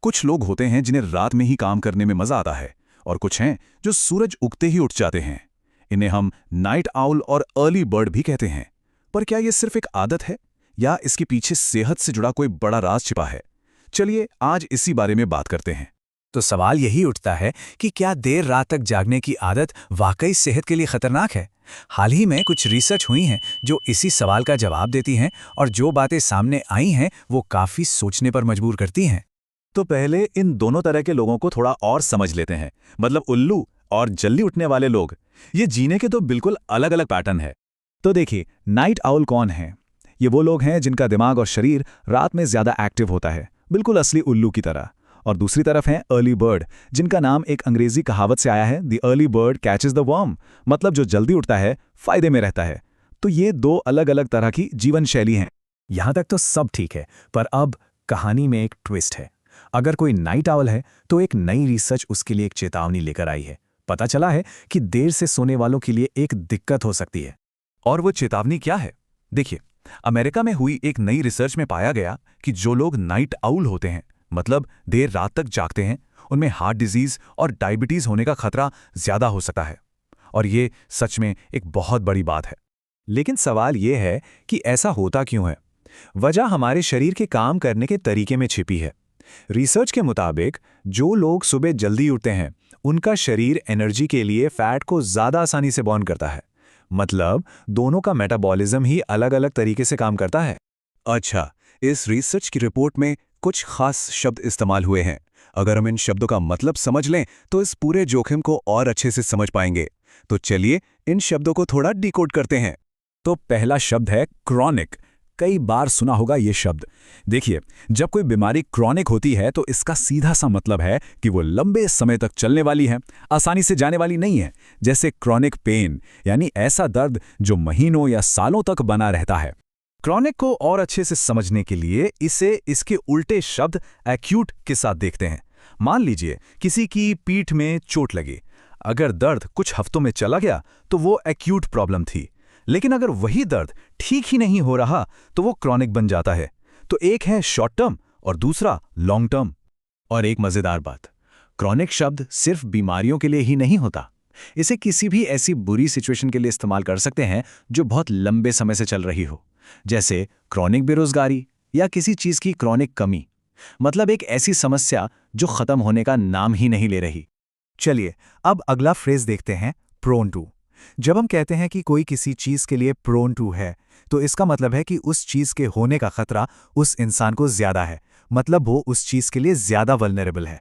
कुछ लोग होते हैं जिन्हें रात में ही काम करने में मजा आता है, और कुछ हैं जो सूरज उगते ही उठ जाते हैं। इन्हें हम नाइट आउल और अर्ली बर्ड भी कहते हैं। पर क्या ये सिर्फ एक आदत है, या इसके पीछे सेहत से जुड़ा कोई बड़ा राज छिपा है? चलिए आज इसी बारे में बात करते हैं। तो सवाल यही उठता है कि क्या देर रात तक जागने की आदत वाकई सेहत के लिए खतरनाक है? हाल ही में कुछ रिसर्च हुई हैं जो इसी सवाल का जवाब देती हैं, और जो बातें सामने आई हैं वो काफी सोचने पर मजबूर करती हैं। तो पहले इन दोनों तरह के लोगों को थोड़ा और समझ लेते हैं। मतलब उल्लू और जल्दी उठने वाले लोग, ये जीने के तो बिल्कुल अलग अलग पैटर्न है। तो देखिए, नाइट आउल कौन है? ये वो लोग हैं जिनका दिमाग और शरीर रात में ज्यादा एक्टिव होता है, बिल्कुल असली उल्लू की तरह। और दूसरी तरफ हैं अर्ली बर्ड, जिनका नाम एक अंग्रेजी कहावत से आया है, the early bird catches the worm, मतलब जो जल्दी उठता है फायदे में रहता है। तो ये दो अलग अलग तरह की जीवन शैली हैं। यहां तक तो सब ठीक है, पर अब कहानी में एक ट्विस्ट है। अगर कोई नाइट आउल है तो एक नई रिसर्च उसके लिए एक चेतावनी लेकर आई है। पता चला है कि देर से सोने वालों के लिए एक दिक्कत हो सकती है। और वो चेतावनी क्या है? देखिए, अमेरिका में हुई एक नई रिसर्च में पाया गया कि जो लोग नाइट आउल होते हैं, मतलब देर रात तक जागते हैं, उनमें हार्ट डिजीज और डायबिटीज होने का खतरा ज्यादा हो सकता है। और ये सच में एक बहुत बड़ी बात है। लेकिन सवाल ये है कि ऐसा होता क्यों है? वजह हमारे शरीर के काम करने के तरीके में छिपी है। रिसर्च के मुताबिक जो लोग सुबह जल्दी उठते हैं, उनका शरीर एनर्जी के लिए फैट को ज्यादा आसानी से बर्न करता है। मतलब दोनों का मेटाबॉलिज्म ही अलग अलग तरीके से काम करता है। अच्छा, इस रिसर्च की रिपोर्ट में कुछ खास शब्द इस्तेमाल हुए हैं। अगर हम इन शब्दों का मतलब समझ लें तो इस पूरे जोखिम को और अच्छे से समझ पाएंगे। तो चलिए इन शब्दों को थोड़ा डिकोड करते हैं। तो पहला शब्द है क्रॉनिक। कई बार सुना होगा ये शब्द। देखिए, जब कोई बीमारी क्रॉनिक होती है तो इसका सीधा सा मतलब है कि वो लंबे समय तक चलने वाली है, आसानी से जाने वाली नहीं है। जैसे क्रॉनिक पेन, यानी ऐसा दर्द जो महीनों या सालों तक बना रहता है। क्रॉनिक को और अच्छे से समझने के लिए इसे इसके उल्टे शब्द एक्यूट के साथ देखते हैं। मान लीजिए किसी की पीठ में चोट लगी। अगर दर्द कुछ हफ्तों में चला गया तो वो एक्यूट प्रॉब्लम थी। लेकिन अगर वही दर्द ठीक ही नहीं हो रहा तो वो क्रॉनिक बन जाता है। तो एक है शॉर्ट टर्म और दूसरा लॉन्ग टर्म। और एक मजेदार बात, क्रॉनिक शब्द सिर्फ बीमारियों के लिए ही नहीं होता। इसे किसी भी ऐसी बुरी सिचुएशन के लिए इस्तेमाल कर सकते हैं जो बहुत लंबे समय से चल रही हो, जैसे क्रॉनिक बेरोजगारी या किसी चीज की क्रॉनिक कमी। मतलब एक ऐसी समस्या जो खत्म होने का नाम ही नहीं ले रही। चलिए अब अगला फ्रेज देखते हैं, प्रोन टू। जब हम कहते हैं कि कोई किसी चीज के लिए प्रोन टू है, तो इसका मतलब है कि उस चीज के होने का खतरा उस इंसान को ज्यादा है। मतलब वो उस चीज के लिए ज्यादा वल्नरेबल है।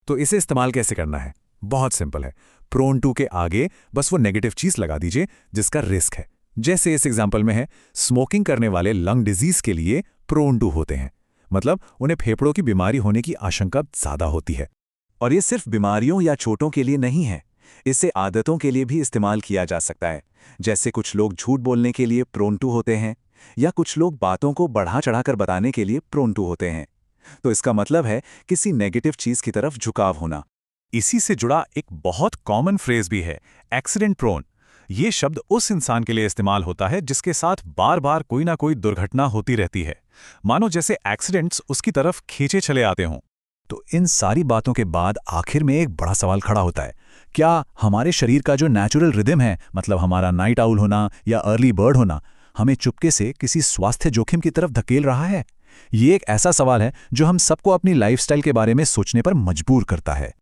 तो इसे इस्तेमाल कैसे करना है? बहुत सिंपल है। प्रोन टू के आगे बस वो नेगेटिव चीज लगा दीजिए जिसका रिस्क है। जैसे इस एग्जाम्पल में है, स्मोकिंग करने वाले लंग डिजीज के लिए प्रोन टू होते हैं। मतलब उन्हें फेफड़ों की बीमारी होने की आशंका ज्यादा होती है। और ये सिर्फ बीमारियों या चोटों के लिए नहीं है, इसे आदतों के लिए भी इस्तेमाल किया जा सकता है। जैसे कुछ लोग झूठ बोलने के लिए प्रोन टू होते हैं, या कुछ लोग बातों को बढ़ा चढ़ाकर बताने के लिए प्रोन टू होते हैं। तो इसका मतलब है किसी नेगेटिव चीज की तरफ झुकाव होना। इसी से जुड़ा एक बहुत कॉमन फ्रेज भी है, एक्सीडेंट प्रोन। ये शब्द उस इंसान के लिए इस्तेमाल होता है जिसके साथ बार बार कोई ना कोई दुर्घटना होती रहती है, मानो जैसे एक्सीडेंट्स उसकी तरफ खींचे चले आते हों। तो इन सारी बातों के बाद आखिर में एक बड़ा सवाल खड़ा होता है, क्या हमारे शरीर का जो नेचुरल रिदम है, मतलब हमारा नाइट आउल होना या अर्ली बर्ड होना, हमें चुपके से किसी स्वास्थ्य जोखिम की तरफ धकेल रहा है? ये एक ऐसा सवाल है जो हम सबको अपनी लाइफस्टाइल के बारे में सोचने पर मजबूर करता है।